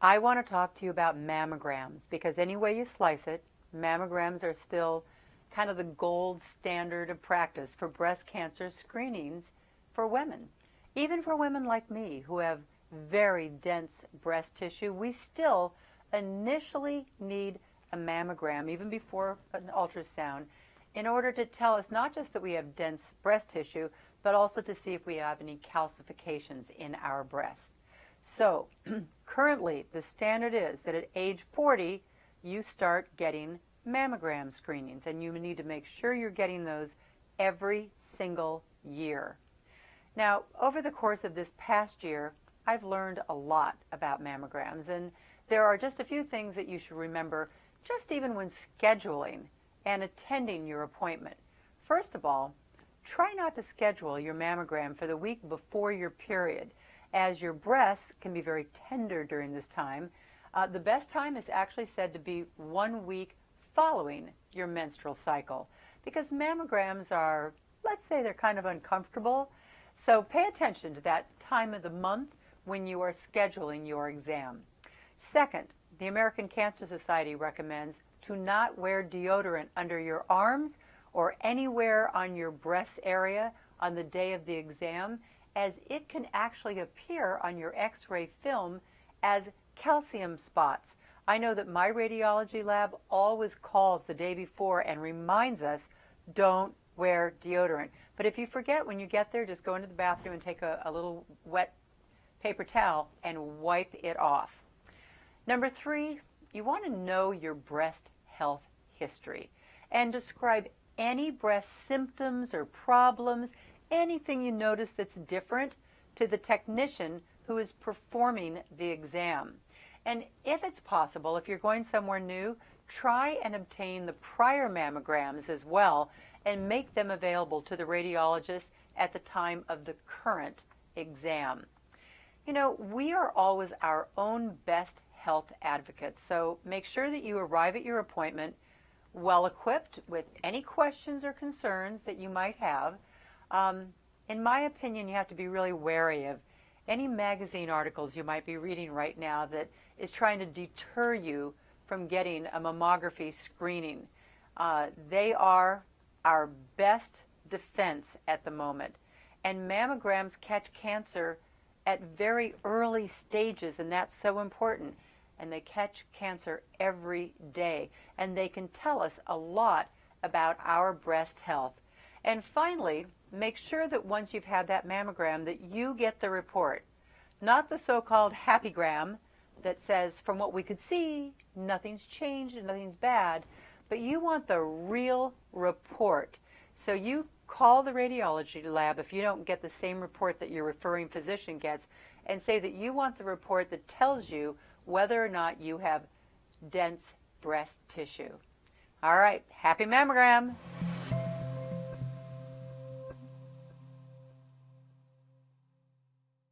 I want to talk to you about mammograms because any way you slice it, mammograms are still kind of the gold standard of practice for breast cancer screenings for women. Even for women like me who have very dense breast tissue, we still initially need a mammogram, even before an ultrasound, in order to tell us not just that we have dense breast tissue, but also to see if we have any calcifications in our breasts. So currently, the standard is that at age 40, you start getting mammogram screenings, and you need to make sure you're getting those every single year. Now, over the course of this past year, I've learned a lot about mammograms, and there are just a few things that you should remember just even when scheduling and attending your appointment. First of all, try not to schedule your mammogram for the week before your period, as your breasts can be very tender during this time. The best time is actually said to be 1 week following your menstrual cycle, because mammograms are, let's say, they're kind of uncomfortable. So pay attention to that time of the month when you are scheduling your exam. Second, the American Cancer Society recommends to not wear deodorant under your arms or anywhere on your breast area on the day of the exam, as it can actually appear on your x-ray film as calcium spots. I know that my radiology lab always calls the day before and reminds us, don't wear deodorant. But if you forget when you get there, just go into the bathroom and take a little wet paper towel and wipe it off. Number 3, you want to know your breast health history and describe any breast symptoms or problems, anything you notice that's different, to the technician who is performing the exam. And if it's possible, if you're going somewhere new, try and obtain the prior mammograms as well and make them available to the radiologist at the time of the current exam. You know, we are always our own best health advocates, so make sure that you arrive at your appointment well equipped with any questions or concerns that you might have. In my opinion, you have to be really wary of any magazine articles you might be reading right now that is trying to deter you from getting a mammography screening. They are our best defense at the moment. And mammograms catch cancer at very early stages, and that's so important. And they catch cancer every day. And they can tell us a lot about our breast health. And finally, make sure that once you've had that mammogram that you get the report. Not the so-called happygram that says, from what we could see, nothing's changed and nothing's bad. But you want the real report. So you call the radiology lab if you don't get the same report that your referring physician gets, and say that you want the report that tells you whether or not you have dense breast tissue. All right, happy mammogram.